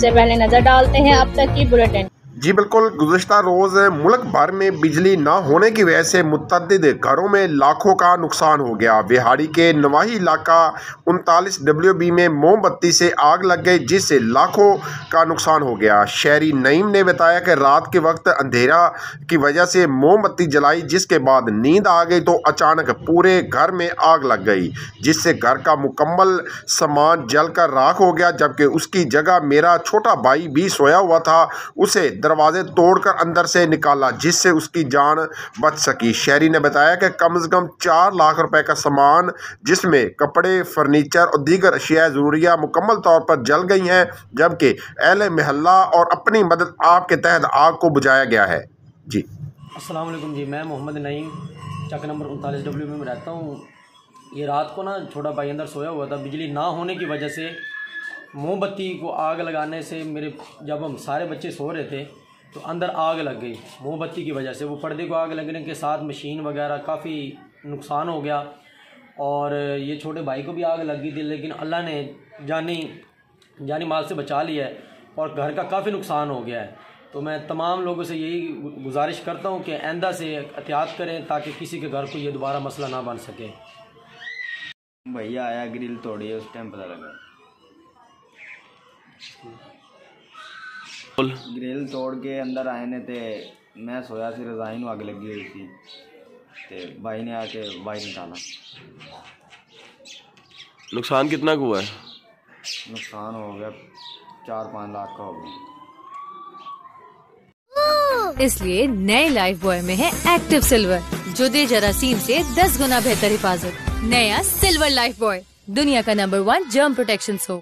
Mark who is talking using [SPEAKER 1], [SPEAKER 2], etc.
[SPEAKER 1] सबसे पहले नजर डालते हैं अब तक की बुलेटिन।
[SPEAKER 2] जी बिल्कुल, गुज़िश्ता रोज़ मुल्क भर में बिजली न होने की वजह से मुतअद्दिद घरों में लाखों का नुकसान हो गया। विहाड़ी के नवाही इलाका 39WB में मोमबत्ती से आग लग गई, जिससे लाखों का नुकसान हो गया। शहरी नईम ने बताया कि रात के वक्त अंधेरा की वजह से मोमबत्ती जलाई, जिसके बाद नींद आ गई तो अचानक पूरे घर में आग लग गई, जिससे घर का मुकम्मल सामान जलकर राख हो गया। जबकि उसकी जगह मेरा छोटा भाई भी सोया हुआ था, उसे दरवाजे तोड़कर अंदर से निकाला, जिससे उसकी जान बच सकी। शहरी ने बताया कि कम से कम 4 लाख रुपए का सामान, जिसमें कपड़े, फर्नीचर और दीगर अशिया ज़रूरिया मुकम्मल तौर पर जल गई हैं, जबकि अहले महल्ला और अपनी मदद आप के तहत आग को बुझाया गया है। जी
[SPEAKER 3] अस्सलाम वालेकुम जी, मैं मोहम्मद नईम चक नंबर 39WB में रहता हूँ। ये रात को ना छोटा भाई अंदर सोया हुआ था। बिजली ना होने की वजह से मोमबत्ती को आग लगाने से जब हम सारे बच्चे सो रहे थे तो अंदर आग लग गई मोमबत्ती की वजह से। वो पर्दे को आग लगने के साथ मशीन वगैरह काफ़ी नुकसान हो गया और ये छोटे भाई को भी आग लग गई थी, लेकिन अल्लाह ने जानी माल से बचा लिया है और घर का काफ़ी नुकसान हो गया है। तो मैं तमाम लोगों से यही गुजारिश करता हूँ कि आइंदा से एहतियात करें ताकि किसी के घर को ये दोबारा मसला ना बन सके।
[SPEAKER 4] भैया आया, ग्रिल तोड़ी, उस टाइम पता लगा। ग्रिल तोड़ के अंदर आए ने ते मैं सोया सी, रजाई में आग लगी हुई थी ते भाई ने आके भाई निकाला।
[SPEAKER 5] नुकसान कितना हुआ है?
[SPEAKER 4] नुकसान हो गया 4-5 लाख का हो गया।
[SPEAKER 6] इसलिए नए लाइफ बॉय में है एक्टिव सिल्वर, जो दे जरासीम से 10 गुना बेहतर हिफाजत। नया सिल्वर लाइफ बॉय, दुनिया का नंबर 1 जर्म प्रोटेक्शन सोप।